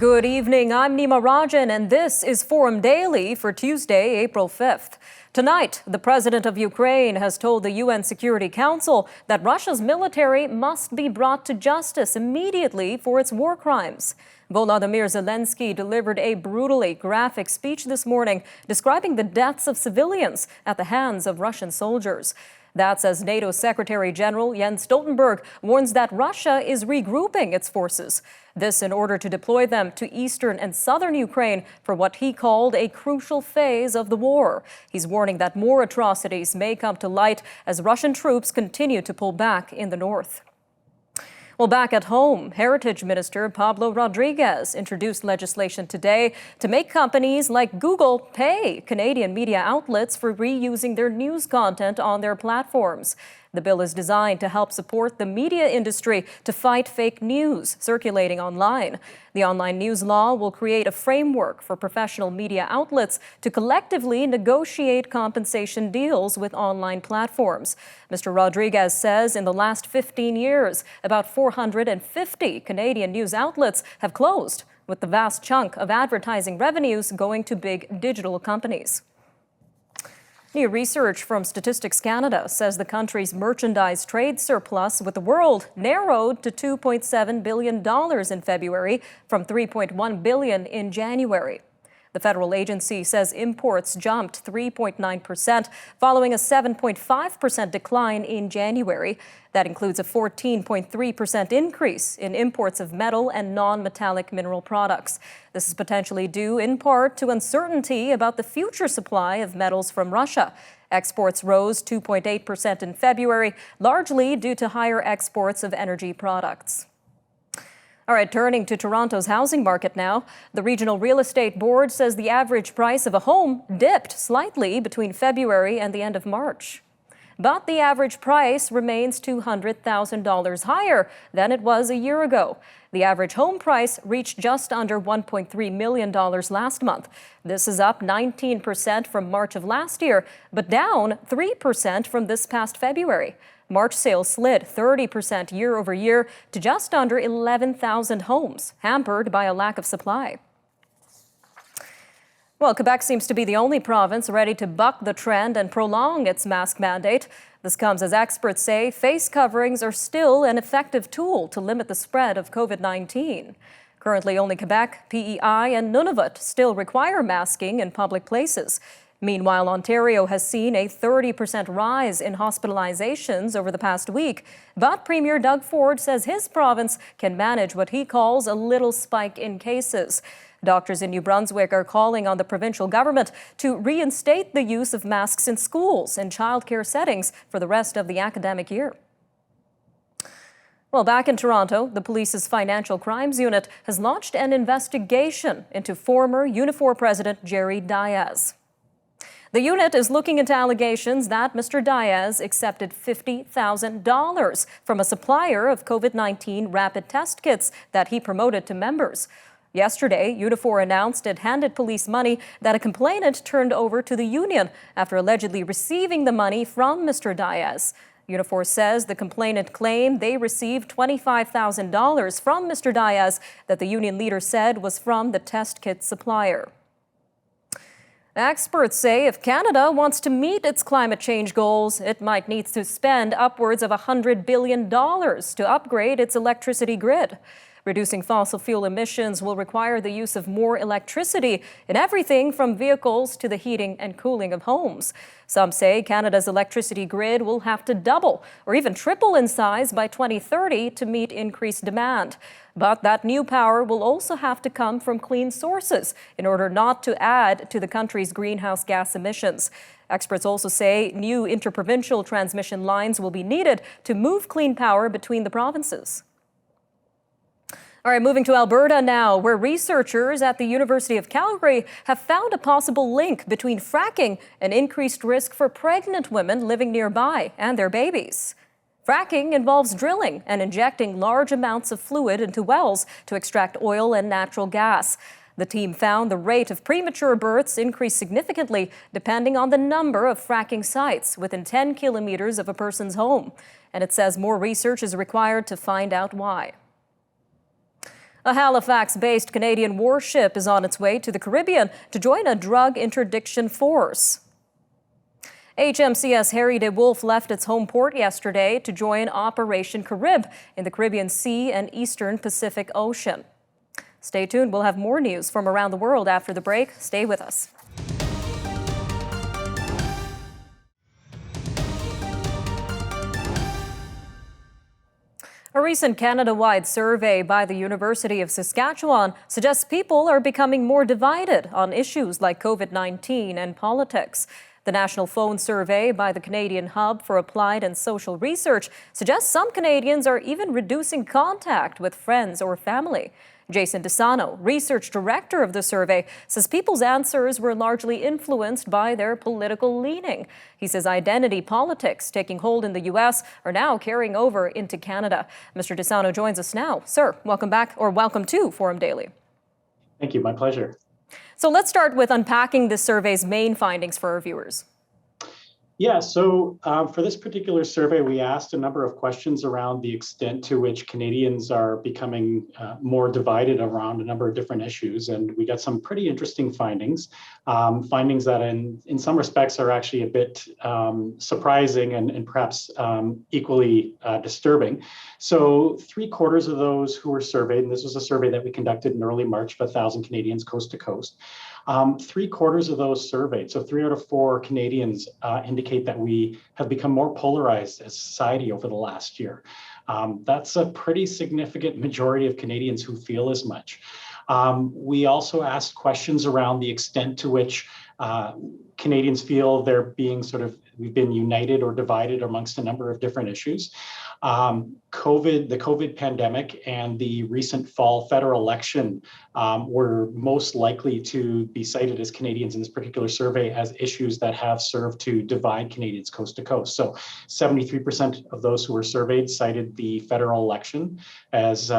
Good evening, I'm Nima Rajan, and this is Forum Daily for Tuesday, April 5th. Tonight, the president of Ukraine has told the UN Security Council that Russia's military must be brought to justice immediately for its war crimes. Volodymyr Zelensky delivered a brutally graphic speech this morning describing the deaths of civilians at the hands of Russian soldiers. That's as NATO Secretary General Jens Stoltenberg warns that Russia is regrouping its forces. This in order to deploy them to eastern and southern Ukraine for what he called a crucial phase of the war. He's warning that more atrocities may come to light as Russian troops continue to pull back in the north. Well, back at home, Heritage Minister Pablo Rodriguez introduced legislation today to make companies like Google pay Canadian media outlets for reusing their news content on their platforms. The bill is designed to help support the media industry to fight fake news circulating online. The online news law will create a framework for professional media outlets to collectively negotiate compensation deals with online platforms. Mr. Rodriguez says in the last 15 years, about 450 Canadian news outlets have closed, with the vast chunk of advertising revenues going to big digital companies. New research from Statistics Canada says the country's merchandise trade surplus with the world narrowed to $2.7 billion in February from $3.1 billion in January. The federal agency says imports jumped 3.9%, following a 7.5% decline in January. That includes a 14.3% increase in imports of metal and non-metallic mineral products. This is potentially due in part to uncertainty about the future supply of metals from Russia. Exports rose 2.8% in February, largely due to higher exports of energy products. All right, turning to Toronto's housing market now. The Regional Real Estate Board says the average price of a home dipped slightly between February and the end of March. But the average price remains $200,000 higher than it was a year ago. The average home price reached just under $1.3 million last month. This is up 19% from March of last year, but down 3% from this past February. March sales slid 30% year over year to just under 11,000 homes, hampered by a lack of supply. Well, Quebec seems to be the only province ready to buck the trend and prolong its mask mandate. This comes as experts say face coverings are still an effective tool to limit the spread of COVID-19. Currently, only Quebec, PEI, and Nunavut still require masking in public places. Meanwhile, Ontario has seen a 30% rise in hospitalizations over the past week. But Premier Doug Ford says his province can manage what he calls a little spike in cases. Doctors in New Brunswick are calling on the provincial government to reinstate the use of masks in schools and childcare settings for the rest of the academic year. Well, back in Toronto, the police's Financial Crimes Unit has launched an investigation into former Unifor President Jerry Diaz. The unit is looking into allegations that Mr. Diaz accepted $50,000 from a supplier of COVID-19 rapid test kits that he promoted to members. Yesterday, Unifor announced it handed police money that a complainant turned over to the union after allegedly receiving the money from Mr. Diaz. Unifor says the complainant claimed they received $25,000 from Mr. Diaz that the union leader said was from the test kit supplier. Experts say if Canada wants to meet its climate change goals, it might need to spend upwards of $100 billion to upgrade its electricity grid. Reducing fossil fuel emissions will require the use of more electricity in everything from vehicles to the heating and cooling of homes. Some say Canada's electricity grid will have to double or even triple in size by 2030 to meet increased demand. But that new power will also have to come from clean sources in order not to add to the country's greenhouse gas emissions. Experts also say new interprovincial transmission lines will be needed to move clean power between the provinces. All right, moving to Alberta now, where researchers at the University of Calgary have found a possible link between fracking and increased risk for pregnant women living nearby and their babies. Fracking involves drilling and injecting large amounts of fluid into wells to extract oil and natural gas. The team found the rate of premature births increased significantly depending on the number of fracking sites within 10 kilometers of a person's home. And it says more research is required to find out why. A Halifax-based Canadian warship is on its way to the Caribbean to join a drug interdiction force. HMCS Harry de Wolf left its home port yesterday to join Operation Carib in the Caribbean Sea and Eastern Pacific Ocean. Stay tuned. We'll have more news from around the world after the break. Stay with us. A recent Canada-wide survey by the University of Saskatchewan suggests people are becoming more divided on issues like COVID-19 and politics. The National Phone Survey by the Canadian Hub for Applied and Social Research suggests some Canadians are even reducing contact with friends or family. Jason DeSano, research director of the survey, says people's answers were largely influenced by their political leaning. He says identity politics taking hold in the U.S. are now carrying over into Canada. Mr. DeSano joins us now. Sir, welcome back, or welcome to Forum Daily. Thank you. My pleasure. So let's start with unpacking this survey's main findings for our viewers. Yeah, so for this particular survey, we asked a number of questions around the extent to which Canadians are becoming more divided around a number of different issues. And we got some pretty interesting findings, findings that in some respects are actually a bit surprising and perhaps equally disturbing. So 3/4 of those who were surveyed, and this was a survey that we conducted in early March of 1,000 Canadians coast to coast, 3/4 of those surveyed, so 3 out of 4 Canadians indicate that we have become more polarized as a society over the last year. That's a pretty significant majority of Canadians who feel as much. We also asked questions around the extent to which Canadians feel we've been united or divided amongst a number of different issues. The COVID pandemic and the recent fall federal election were most likely to be cited as Canadians in this particular survey as issues that have served to divide Canadians coast to coast. So 73% of those who were surveyed cited the federal election as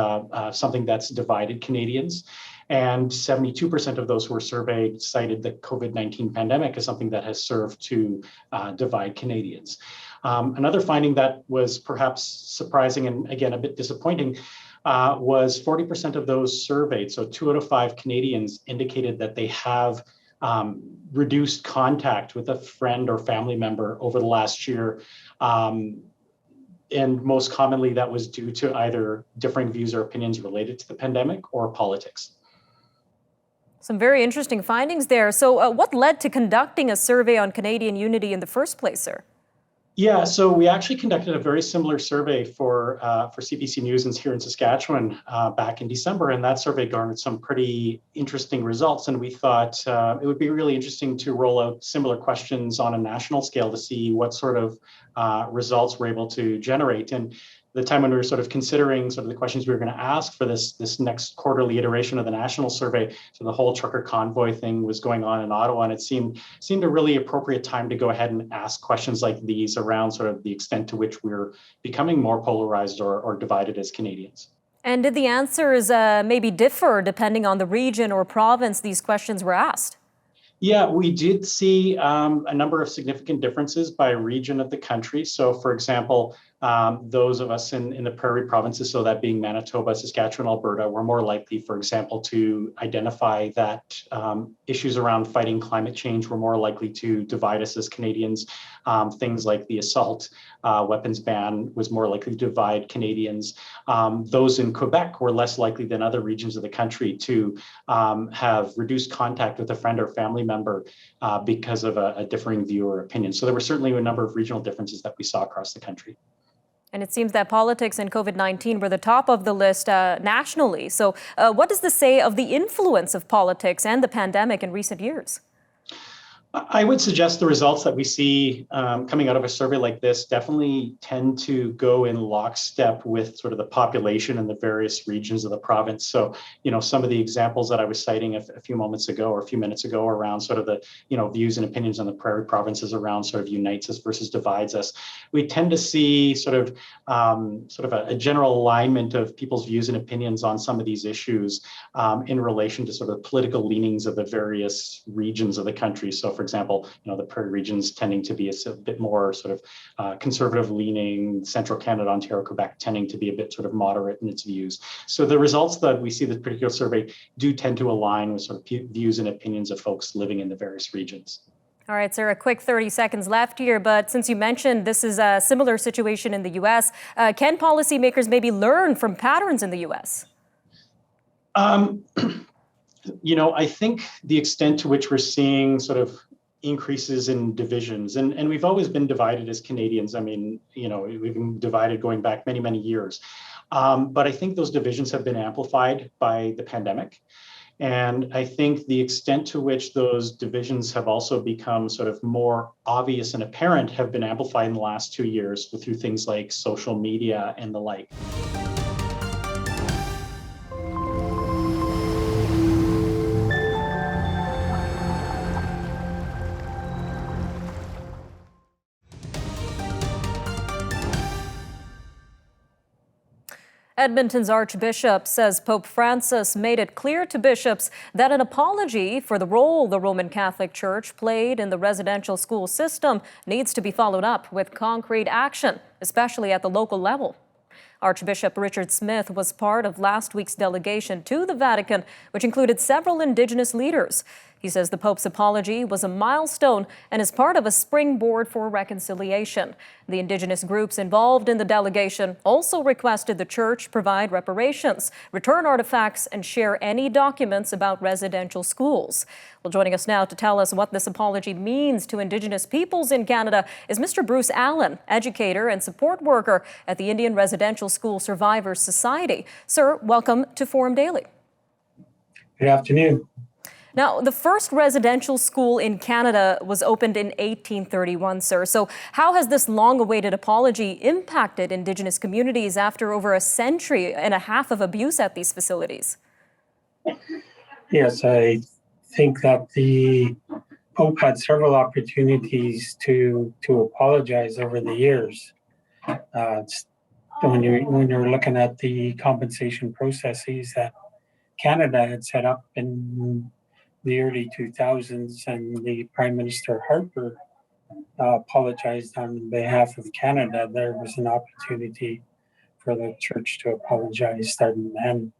something that's divided Canadians. And 72% of those who were surveyed cited the COVID-19 pandemic as something that has served to divide Canadians. Another finding that was perhaps surprising and again a bit disappointing was 40% of those surveyed, so 2 out of 5 Canadians indicated that they have reduced contact with a friend or family member over the last year. And most commonly that was due to either differing views or opinions related to the pandemic or politics. Some very interesting findings there. So what led to conducting a survey on Canadian unity in the first place, sir? Yeah, so we actually conducted a very similar survey for CBC News here in Saskatchewan back in December, and that survey garnered some pretty interesting results. And we thought it would be really interesting to roll out similar questions on a national scale to see what sort of results we're able to generate. And the time when we were sort of considering sort of the questions we were going to ask for this next quarterly iteration of the national survey, so the whole trucker convoy thing was going on in Ottawa, and it seemed a really appropriate time to go ahead and ask questions like these around sort of the extent to which we're becoming more polarized or divided as Canadians. And did the answers maybe differ depending on the region or province these questions were asked? Yeah, we did see a number of significant differences by region of the country. So, for example, those of us in the prairie provinces, so that being Manitoba, Saskatchewan, Alberta, were more likely, for example, to identify that issues around fighting climate change were more likely to divide us as Canadians. Things like the assault weapons ban was more likely to divide Canadians. Those in Quebec were less likely than other regions of the country to have reduced contact with a friend or family member because of a differing view or opinion. So there were certainly a number of regional differences that we saw across the country. And it seems that politics and COVID-19 were the top of the list nationally. So what does this say of the influence of politics and the pandemic in recent years? I would suggest the results that we see coming out of a survey like this definitely tend to go in lockstep with sort of the population in the various regions of the province. So, some of the examples that I was citing a few moments ago or a few minutes ago around sort of the, views and opinions on the prairie provinces around sort of unites us versus divides us. We tend to see sort of a general alignment of people's views and opinions on some of these issues in relation to sort of political leanings of the various regions of the country. So, for example, the Prairie regions tending to be a bit more sort of conservative leaning, Central Canada, Ontario, Quebec tending to be a bit sort of moderate in its views. So the results that we see this particular survey do tend to align with sort of views and opinions of folks living in the various regions. All right, sir, a quick 30 seconds left here, but since you mentioned this is a similar situation in the U.S., can policymakers maybe learn from patterns in the U.S.? I think the extent to which we're seeing sort of increases in divisions, and we've always been divided as Canadians. I mean, we've been divided going back many, many years. But I think those divisions have been amplified by the pandemic. And I think the extent to which those divisions have also become sort of more obvious and apparent have been amplified in the last 2 years through things like social media and the like. Edmonton's Archbishop says Pope Francis made it clear to bishops that an apology for the role the Roman Catholic Church played in the residential school system needs to be followed up with concrete action, especially at the local level. Archbishop Richard Smith was part of last week's delegation to the Vatican, which included several Indigenous leaders. He says the Pope's apology was a milestone and is part of a springboard for reconciliation. The Indigenous groups involved in the delegation also requested the Church provide reparations, return artifacts, and share any documents about residential schools. Well, joining us now to tell us what this apology means to Indigenous peoples in Canada is Mr. Bruce Allen, educator and support worker at the Indian Residential School Survivors Society. Sir, welcome to Forum Daily. Good afternoon. Now, the first residential school in Canada was opened in 1831, sir. So how has this long-awaited apology impacted Indigenous communities after over a century and a half of abuse at these facilities? Yes, I think that the Pope had several opportunities to apologize over the years. When you're looking at the compensation processes that Canada had set up in the early 2000s, and the Prime Minister Harper apologized on behalf of Canada, there was an opportunity for the Church to apologize starting then.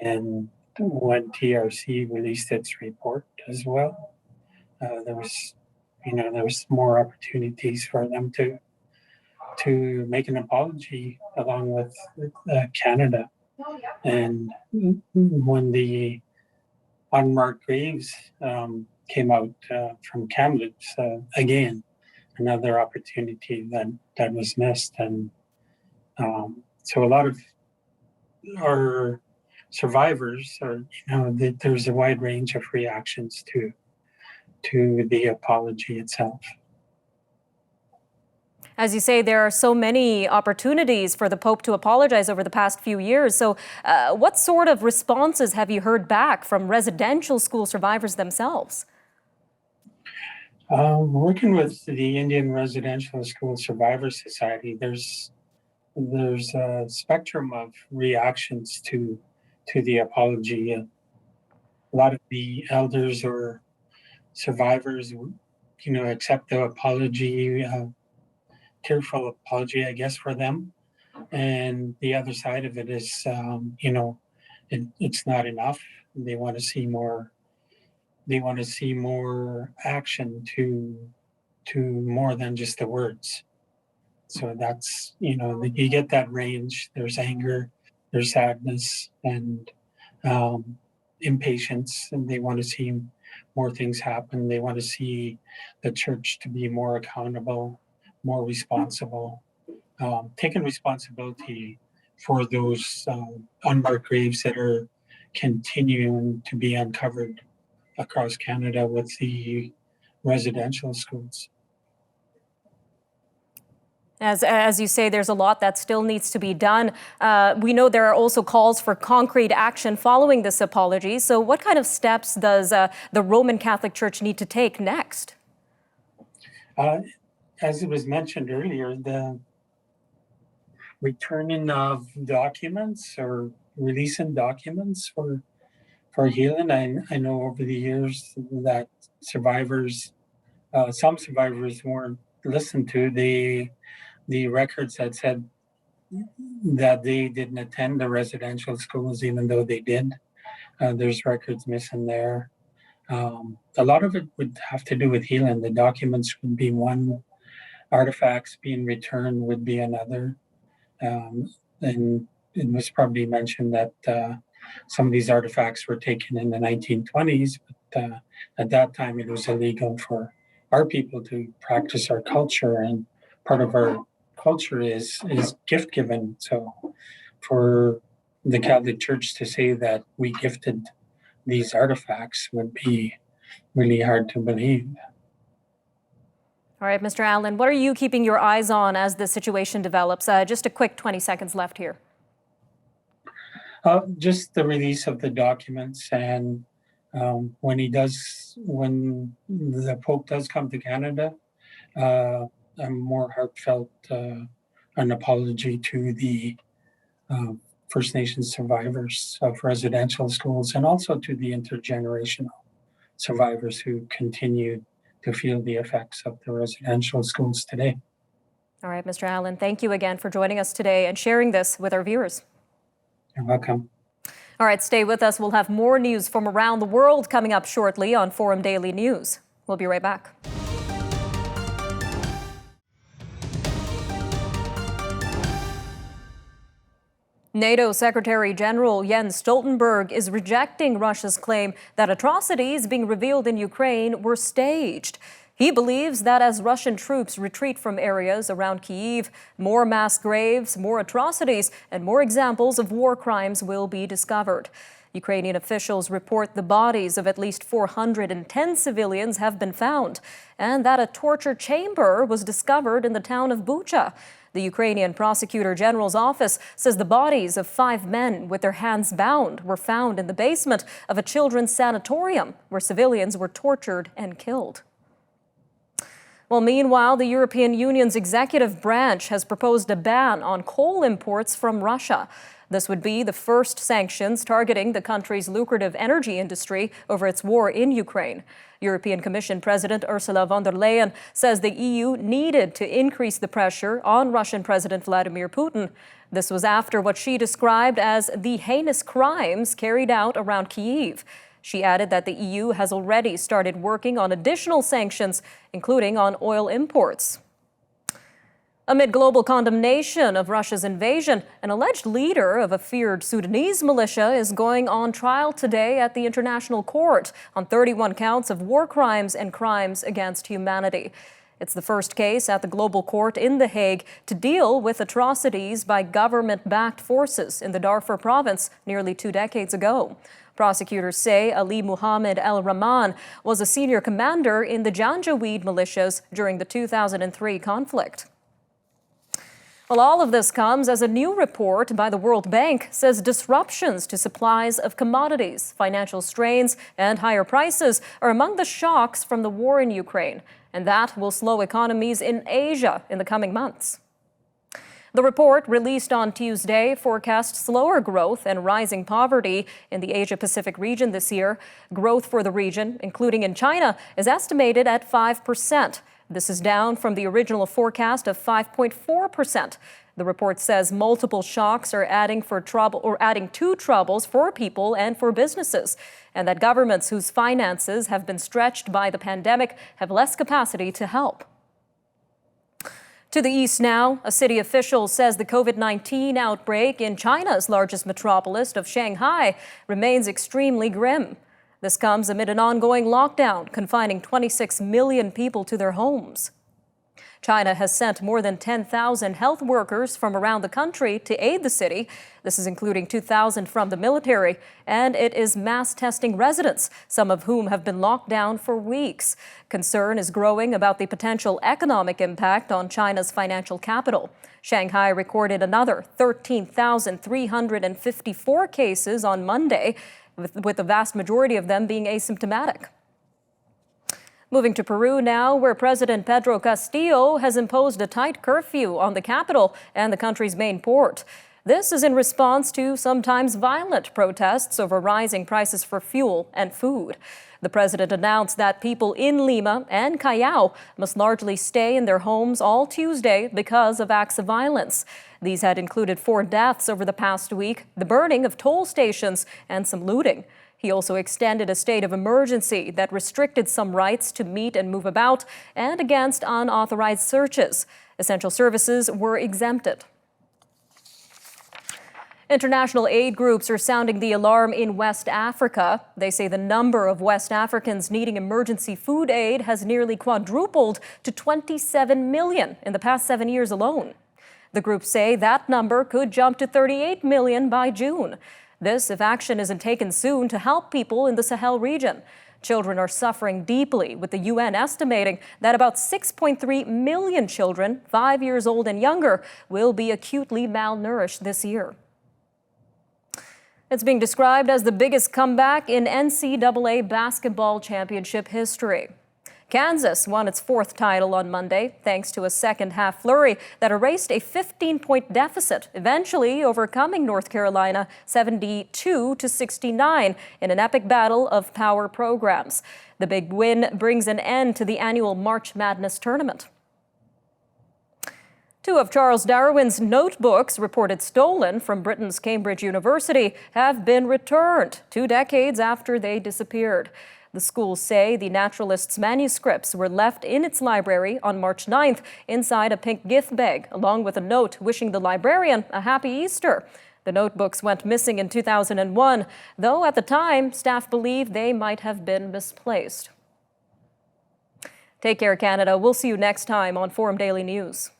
And when TRC released its report as well, there was more opportunities for them to make an apology along with Canada. And when the unmarked graves came out from Kamloops, again, another opportunity that was missed. And so a lot of our survivors there's a wide range of reactions to the apology itself. As you say, there are so many opportunities for the Pope to apologize over the past few years. So what sort of responses have you heard back from residential school survivors themselves? Working with the Indian Residential School Survivors Society, there's a spectrum of reactions to the apology. A lot of the elders or survivors, accept the apology, tearful apology, I guess, for them. And the other side of it is, it's not enough. They want to see more. They want to see more action to more than just the words. So that's, you get that range. There's anger, there's sadness, and impatience, and they want to see more things happen. They want to see the Church to be more accountable, more responsible, taking responsibility for those unmarked graves that are continuing to be uncovered across Canada with the residential schools. As you say, there's a lot that still needs to be done. We know there are also calls for concrete action following this apology. So what kind of steps does the Roman Catholic Church need to take next? As it was mentioned earlier, the returning of documents or releasing documents for for healing. I know over the years that survivors, some survivors weren't listened to. The records had said that they didn't attend the residential schools, even though they did. There's records missing there. A lot of it would have to do with healing. The documents would be one, artifacts being returned would be another. And it was probably mentioned that some of these artifacts were taken in the 1920s, but at that time it was illegal for our people to practice our culture, and part of our culture is gift giving. So for the Catholic Church to say that we gifted these artifacts would be really hard to believe. All right, Mr. Allen, what are you keeping your eyes on as the situation develops? Just a quick 20 seconds left here. Just the release of the documents, and when the Pope does come to Canada, a more heartfelt an apology to the First Nations survivors of residential schools, and also to the intergenerational survivors who continue to feel the effects of the residential schools today. All right, Mr. Allen, thank you again for joining us today and sharing this with our viewers. You're welcome. All right, stay with us. We'll have more news from around the world coming up shortly on Forum Daily News. We'll be right back. NATO Secretary General Jens Stoltenberg is rejecting Russia's claim that atrocities being revealed in Ukraine were staged. He believes that as Russian troops retreat from areas around Kyiv, more mass graves, more atrocities, and more examples of war crimes will be discovered. Ukrainian officials report the bodies of at least 410 civilians have been found, and that a torture chamber was discovered in the town of Bucha. The Ukrainian Prosecutor General's office says the bodies of 5 men with their hands bound were found in the basement of a children's sanatorium where civilians were tortured and killed. Well, meanwhile, the European Union's executive branch has proposed a ban on coal imports from Russia. This would be the first sanctions targeting the country's lucrative energy industry over its war in Ukraine. European Commission President Ursula von der Leyen says the EU needed to increase the pressure on Russian President Vladimir Putin. This was after what she described as the heinous crimes carried out around Kyiv. She added that the EU has already started working on additional sanctions, including on oil imports. Amid global condemnation of Russia's invasion, an alleged leader of a feared Sudanese militia is going on trial today at the International Court on 31 counts of war crimes and crimes against humanity. It's the first case at the Global Court in The Hague to deal with atrocities by government-backed forces in the Darfur province nearly 2 decades ago. Prosecutors say Ali Muhammad El-Rahman was a senior commander in the Janjaweed militias during the 2003 conflict. Well, all of this comes as a new report by the World Bank says disruptions to supplies of commodities, financial strains, and higher prices are among the shocks from the war in Ukraine, and that will slow economies in Asia in the coming months. The report, released on Tuesday, forecast slower growth and rising poverty in the Asia-Pacific region this year. Growth for the region, including in China, is estimated at 5%. This is down from the original forecast of 5.4%. The report says multiple shocks are adding to troubles for people and for businesses, and that governments whose finances have been stretched by the pandemic have less capacity to help. To the east now, a city official says the COVID-19 outbreak in China's largest metropolis of Shanghai remains extremely grim. This comes amid an ongoing lockdown, confining 26 million people to their homes. China has sent more than 10,000 health workers from around the country to aid the city. This is including 2,000 from the military, and it is mass testing residents, some of whom have been locked down for weeks. Concern is growing about the potential economic impact on China's financial capital. Shanghai recorded another 13,354 cases on Monday, with the vast majority of them being asymptomatic. Moving to Peru now, where President Pedro Castillo has imposed a tight curfew on the capital and the country's main port. This is in response to sometimes violent protests over rising prices for fuel and food. The president announced that people in Lima and Callao must largely stay in their homes all Tuesday because of acts of violence. These had included 4 deaths over the past week, the burning of toll stations, and some looting. He also extended a state of emergency that restricted some rights to meet and move about and against unauthorized searches. Essential services were exempted. International aid groups are sounding the alarm in West Africa. They say the number of West Africans needing emergency food aid has nearly quadrupled to 27 million in the past 7 years alone. The groups say that number could jump to 38 million by June. This if action isn't taken soon to help people in the Sahel region. Children are suffering deeply, with the UN estimating that about 6.3 million children, 5 years old and younger, will be acutely malnourished this year. It's being described as the biggest comeback in NCAA basketball championship history. Kansas won its 4th title on Monday thanks to a second-half flurry that erased a 15-point deficit, eventually overcoming North Carolina 72-69 in an epic battle of power programs. The big win brings an end to the annual March Madness tournament. 2 of Charles Darwin's notebooks, reported stolen from Britain's Cambridge University, have been returned 2 decades after they disappeared. The schools say the naturalist's manuscripts were left in its library on March 9th inside a pink gift bag, along with a note wishing the librarian a happy Easter. The notebooks went missing in 2001, though at the time, staff believed they might have been misplaced. Take care, Canada. We'll see you next time on Forum Daily News.